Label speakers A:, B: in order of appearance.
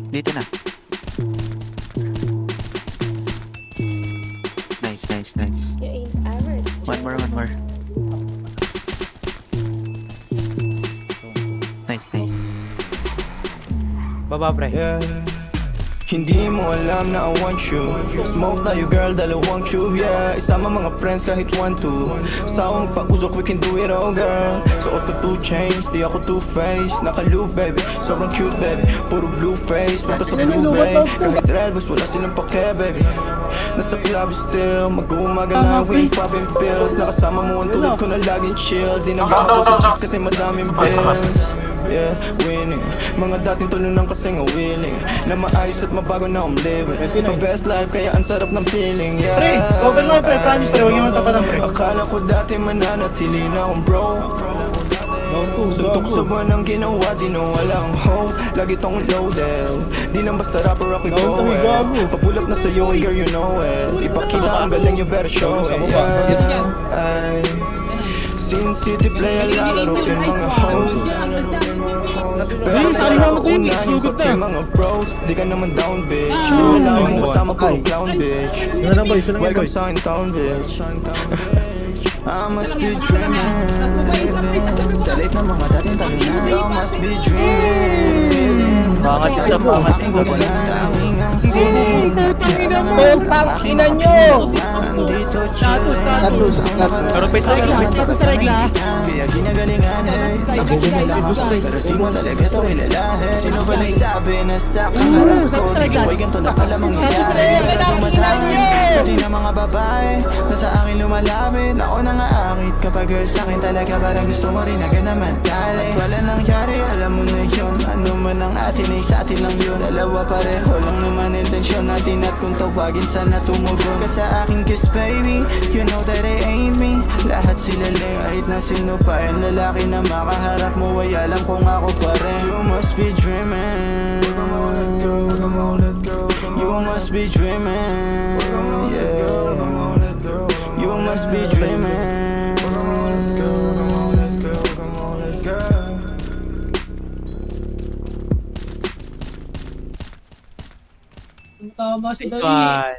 A: Dito na. Nice, nice, nice.
B: You ain't average.
A: One more, one more. Nice, nice.
C: Baba, pre.
D: Yeah. Hindi mo alam na I want you. Smoke tayo girl, dalawang tube, yeah. Isama mga friends kahit 1-2. Sawang pag-usok, we can do it all, girl. Suot ko 2 chains, di ako 2-faced. Naka-loop, baby, sobrang cute, baby. Puro blue face, pagka sa blue, babe. Kahit red, bus wala silang pake, baby. Nasa club still, mag-uumaga na we ain't popping pills. Nakasama mo ang tulad ko na laging chill. Di nag-ako sa chicks kasi madaming bills. Yeah, winning. Mga dating tulunang kasing willing na maayos at mabago na living. My best life kaya ang sarap ng feeling, yeah.
C: Pre, open mo, pre. Promise, pre. Huwag niyo matapatan, pre.
D: Akala ko dati mananatili na akong broke. Suntok sa buwan ang ginawa, di na walang hope. Lagi tong loaded, di nang basta rapper ako'y going. Papulap na sa'yo, girl, you know it. Ipakita ang galing, you better show it, yeah. Ay, Sin City play lalaroin mga hoes. Pero unahin ko yung mga bros. Di ka naman down, bitch. Yung lalaki mong kasama puro clown, bitch. Welcome sa akin town, bitch. I must be dreaming. Dalit na mga dating talo na. I must be dreaming.
A: Bangat ito, bangat ito.
B: Pangina nyo!
D: Dito chillin'.
A: Karupit na ikaw.
B: Status sa regla.
D: Kaya ginagalingan eh. Nabubuhay lang ako pero di mo talaga to kilalahin. Sino ba nagsabi na sa kaharap ko? Di ko ay ganito na pala mangyayari. Pero dumasahin pati na mga babae na sa akin lumalapit. Ako na nga akit kapag girl sa akin talaga parang gusto mo rin agad na matali. At wala nangyari alam mo na yun. Ano man ang atin ay sa atin lang yun. Dalawa pareho lang naman intensyon natin. At kung tawagin sana tumugon ka sa aking kiss baby. You know that it ain't me. Lahat sila lang kahit na sino pa. Ang lalaki na makaharap mo ay alam kung ako pa rin. You must be dreaming. Come on, let go, come on, let go. You must be dreaming. Yeah. You must be dreaming. Come on, let go, come on, let go, come on, let go.
B: Tama si Dali.
C: Bye.